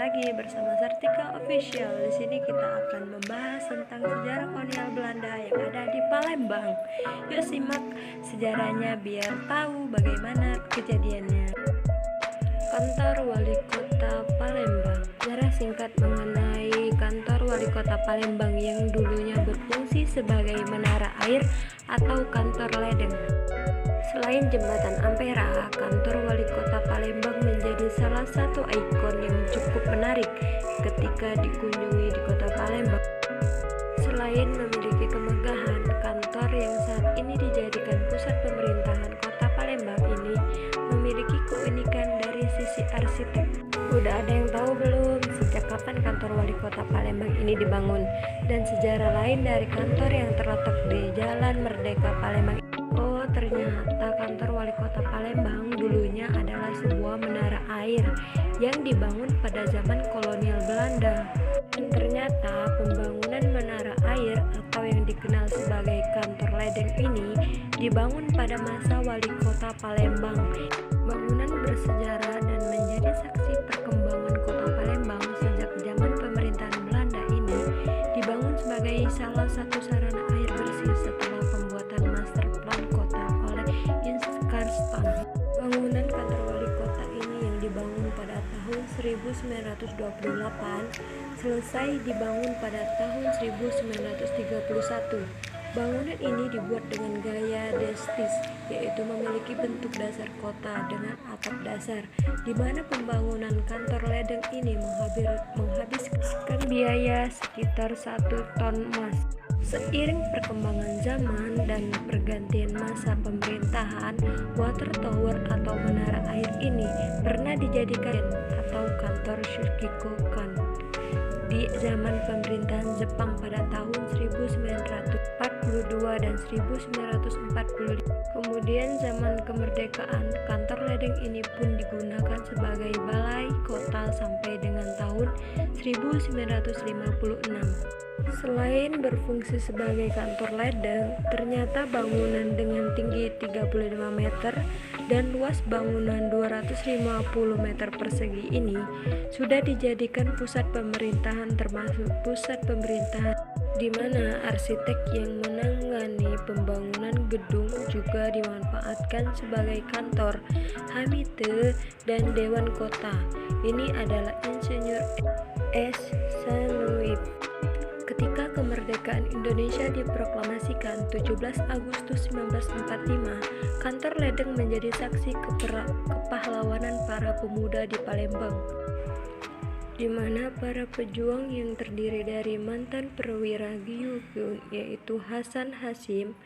lagi bersama Sartika Official. Di sini kita akan membahas tentang sejarah kolonial Belanda yang ada di Palembang. Yuk simak sejarahnya biar tahu bagaimana kejadiannya. Kantor Wali Kota Palembang. Sejarah singkat mengenai kantor Wali Kota Palembang yang dulunya berfungsi sebagai menara air atau kantor ledeng. Selain jembatan Ampera, kantor Wali Kota Palembang menjadi salah satu ikon yang cukup menarik ketika dikunjungi di Kota Palembang. Selain memiliki kemegahan, kantor yang saat ini dijadikan pusat pemerintahan Kota Palembang ini memiliki keunikan dari sisi arsitek. Udah ada yang tahu belum sejak kapan kantor Wali Kota Palembang ini dibangun dan sejarah lain dari kantor yang terletak di Jalan Merdeka Palembang? Oh, ternyata kantor Wali Kota Palembang dulunya adalah sebuah menara air yang dibangun pada zaman kolonial Belanda. Dan ternyata pembangunan menara air atau yang dikenal sebagai kantor ledeng ini dibangun pada masa Wali Kota Palembang. Bangunan bersejarah dan menjadi saksi perkembangan Kota Palembang sejak zaman pemerintahan Belanda ini dibangun sebagai salah satu sarana air bersih setelah pembuatan master plan kota oleh Inskarstan. Bangunan kantor wali kota ini yang dibangun pada tahun 1928 selesai dibangun pada tahun 1931. Bangunan ini dibuat dengan gaya destis, yaitu memiliki bentuk dasar kota dengan atap dasar, di mana pembangunan kantor ledeng ini menghabiskan biaya sekitar 1 ton emas. Seiring perkembangan zaman dan pergantian masa pemerintahan, water tower atau menara air ini pernah dijadikan atau kantor Shukikokan di zaman pemerintahan Jepang pada tahun 1942 dan 1945. Kemudian zaman kemerdekaan, kantor ledeng ini pun digunakan sebagai balai kota sampai dengan tahun 1956. Selain berfungsi sebagai kantor ledeng, ternyata bangunan dengan tinggi 35 meter dan luas bangunan 250 meter persegi ini sudah dijadikan pusat pemerintahan, termasuk pusat pemerintahan di mana arsitek yang menangani pembangunan gedung juga dimanfaatkan sebagai kantor Hamite dan Dewan Kota. Ini adalah Insinyur S. Sanuip. Ketika kemerdekaan Indonesia diproklamasikan 17 Agustus 1945, kantor ledeng menjadi saksi kepahlawanan para pemuda di Palembang, di mana para pejuang yang terdiri dari mantan perwira Gyugun yaitu Hasan Hasim,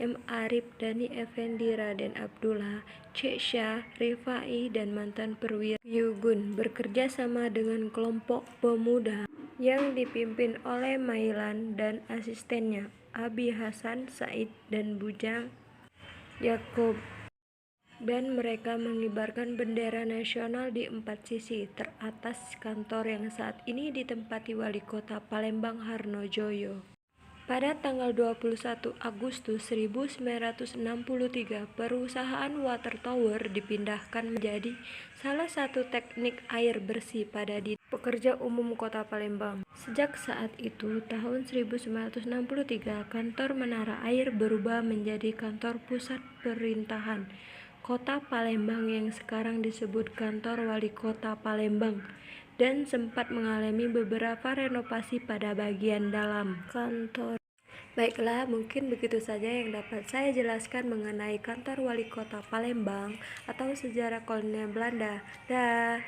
M. Arif, Dani Effendi, Raden Abdullah, C. Syah, Rifai, dan mantan perwira Gyugun bekerja sama dengan kelompok pemuda yang dipimpin oleh Mailan dan asistennya Abi Hasan Said dan Bujang Yakob, dan mereka mengibarkan bendera nasional di 4 sisi teratas kantor yang saat ini ditempati Wali Kota Palembang Harnojoyo. Pada tanggal 21 Agustus 1963, perusahaan Water Tower dipindahkan menjadi salah satu teknik air bersih pada pekerja umum Kota Palembang. Sejak saat itu, tahun 1963, kantor menara air berubah menjadi kantor pusat pemerintahan Kota Palembang yang sekarang disebut Kantor Wali Kota Palembang, dan sempat mengalami beberapa renovasi pada bagian dalam kantor. Baiklah, mungkin begitu saja yang dapat saya jelaskan mengenai Kantor Wali Kota Palembang atau sejarah kolonial Belanda. Dah.